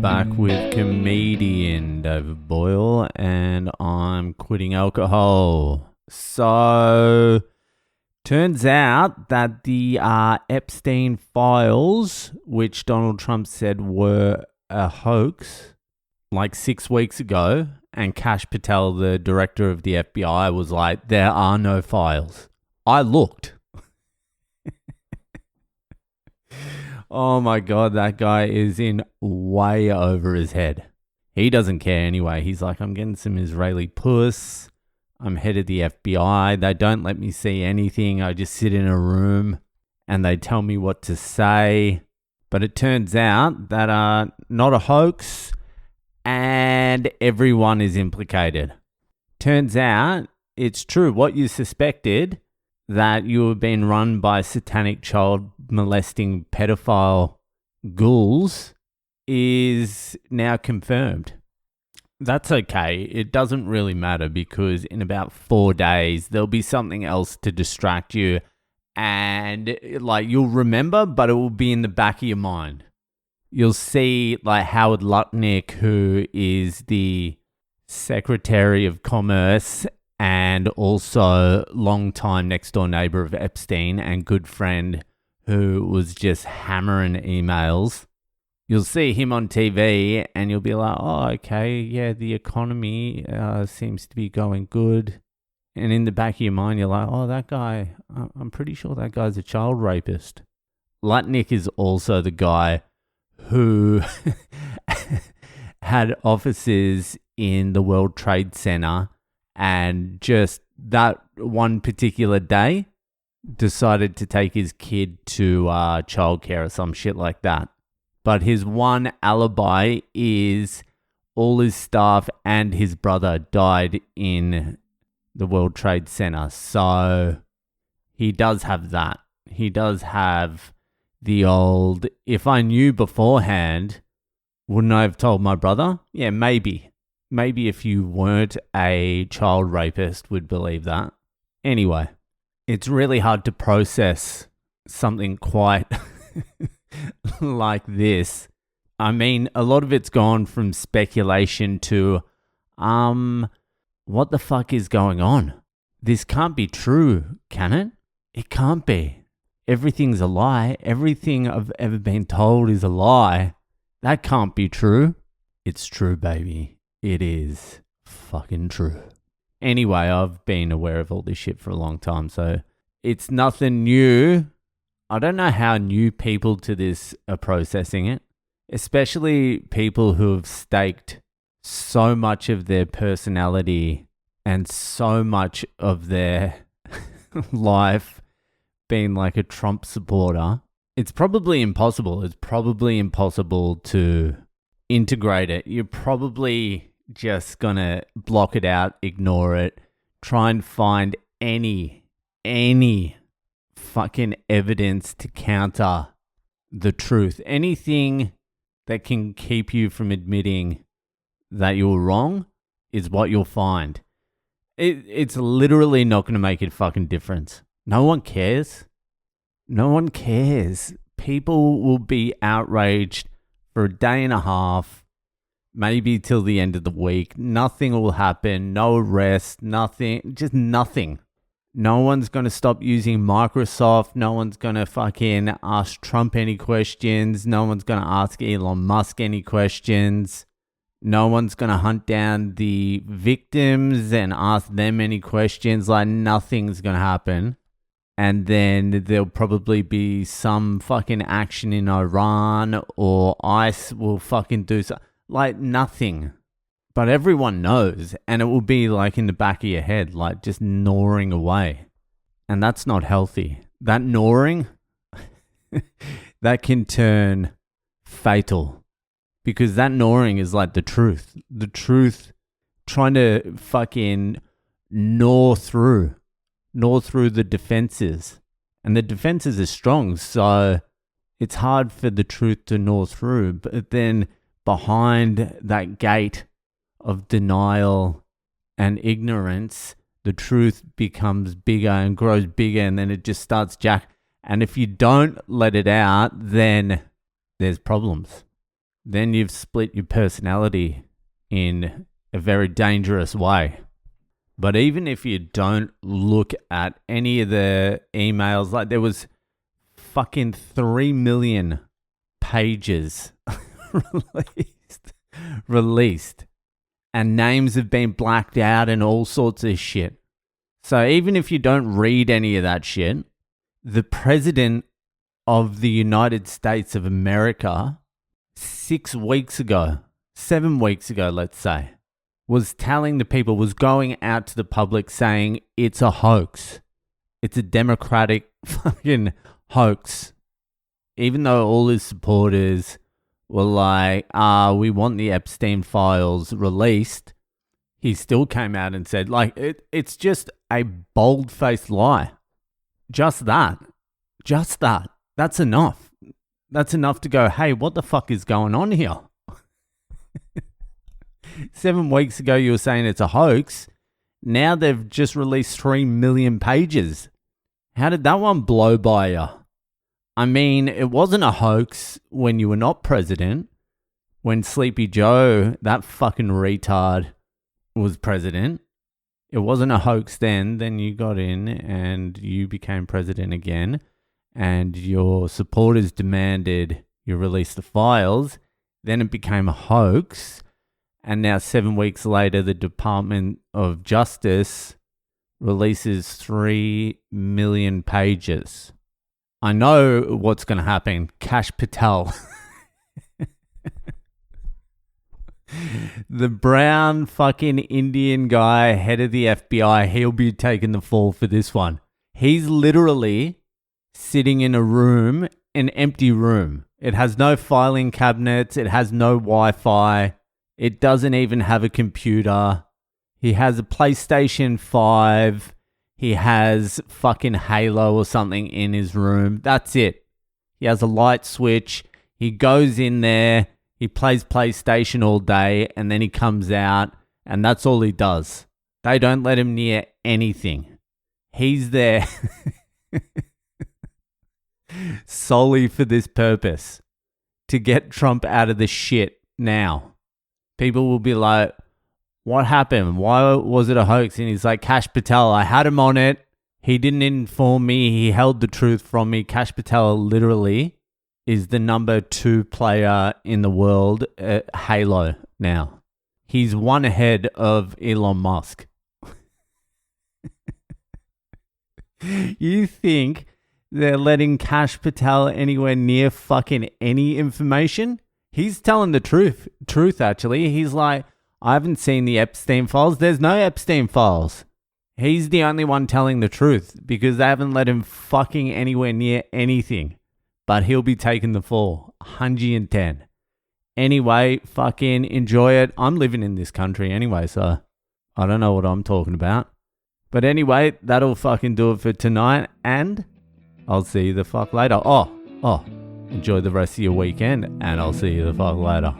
back with comedian David Boyle, and I'm quitting alcohol. So, turns out that the Epstein files, which Donald Trump said were a hoax, like 6 weeks ago, and Kash Patel, the director of the FBI, was like, there are no files. I looked. Oh my God, that guy is in way over his head. He doesn't care anyway. He's like, I'm getting some Israeli puss. I'm head of the FBI. They don't let me see anything. I just sit in a room and they tell me what to say. But it turns out that not a hoax and everyone is implicated. Turns out it's true. What you suspected, that you were being run by satanic child molesting pedophile ghouls, is now confirmed. That's okay. It doesn't really matter because in about 4 days, there'll be something else to distract you and like you'll remember, but it will be in the back of your mind. You'll see like Howard Lutnick, who is the Secretary of Commerce and also longtime next door neighbor of Epstein and good friend who was just hammering emails. You'll see him on TV and you'll be like, oh, okay, yeah, the economy seems to be going good. And in the back of your mind, you're like, oh, that guy, I'm pretty sure that guy's a child rapist. Lutnick is also the guy who had offices in the World Trade Center and just that one particular day decided to take his kid to childcare or some shit like that. But his one alibi is all his staff and his brother died in the World Trade Center. So he does have that. He does have the old, if I knew beforehand, wouldn't I have told my brother? Yeah, maybe. Maybe if you weren't a child rapist would believe that. Anyway, it's really hard to process something quite like this. I mean, a lot of it's gone from speculation to, what the fuck is going on? This can't be true, can it? It can't be. Everything's a lie. Everything I've ever been told is a lie. That can't be true. It's true, baby. It is fucking true. Anyway, I've been aware of all this shit for a long time, so it's nothing new. I don't know how new people to this are processing it, especially people who have staked so much of their personality and so much of their life being like a Trump supporter. It's probably impossible. It's probably impossible to integrate it. You're probably just gonna block it out, ignore it, try and find any fucking evidence to counter the truth. Anything that can keep you from admitting that you're wrong is what you'll find. It's literally not going to make a fucking difference. No one cares. No one cares. People will be outraged for a day and a half, maybe till the end of the week. Nothing will happen. No arrest. Nothing. Just nothing. No one's going to stop using Microsoft. No one's going to fucking ask Trump any questions. No one's going to ask Elon Musk any questions. No one's going to hunt down the victims and ask them any questions. Like, nothing's going to happen. And then there'll probably be some fucking action in Iran or ICE will fucking do so. Like, nothing. But everyone knows, and it will be like in the back of your head, like just gnawing away. And that's not healthy. That gnawing, that can turn fatal. Because that gnawing is like the truth. The truth trying to fucking gnaw through the defenses. And the defenses are strong, so it's hard for the truth to gnaw through. But then behind that gate of denial and ignorance, the truth becomes bigger and grows bigger, and then it just starts jack. And if you don't let it out, then there's problems. then you've split your personality in a very dangerous way. But even if you don't look at any of the emails, like there was fucking 3 million pages released, and names have been blacked out and all sorts of shit. So even if you don't read any of that shit, the president of the United States of America 7 weeks ago, let's say, was telling the people, was going out to the public saying it's a hoax. It's a democratic fucking hoax. Even though all his supporters were like, we want the Epstein files released, he still came out and said, like, it's just a bold-faced lie. Just that. That's enough. That's enough to go, hey, what the fuck is going on here? 7 weeks ago, you were saying it's a hoax. Now they've just released 3 million pages. How did that one blow by you? I mean, it wasn't a hoax when you were not president. When Sleepy Joe, that fucking retard, was president. It wasn't a hoax then. Then you got in and you became president again. And your supporters demanded you release the files. Then it became a hoax. And now 7 weeks later, the Department of Justice releases 3 million pages. I know what's going to happen. Kash Patel. The brown fucking Indian guy, head of the FBI, he'll be taking the fall for this one. He's literally sitting in a room, an empty room. It has no filing cabinets. It has no Wi-Fi. It doesn't even have a computer. He has a PlayStation 5. He has fucking Halo or something in his room. That's it. He has a light switch. He goes in there. He plays PlayStation all day. And then he comes out. And that's all he does. They don't let him near anything. He's there solely for this purpose. To get Trump out of the shit now. People will be like, what happened? Why was it a hoax? And he's like, Kash Patel, I had him on it. He didn't inform me. He held the truth from me. Kash Patel literally is the number 2 player in the world at Halo now. He's one ahead of Elon Musk. You think they're letting Kash Patel anywhere near fucking any information? He's telling the truth, actually. He's like, I haven't seen the Epstein files. There's no Epstein files. He's the only one telling the truth because they haven't let him fucking anywhere near anything. But he'll be taking the fall. 110. Anyway, fucking enjoy it. I'm living in this country anyway, so I don't know what I'm talking about. But anyway, that'll fucking do it for tonight. And I'll see you the fuck later. Oh. Enjoy the rest of your weekend, and I'll see you the fuck later.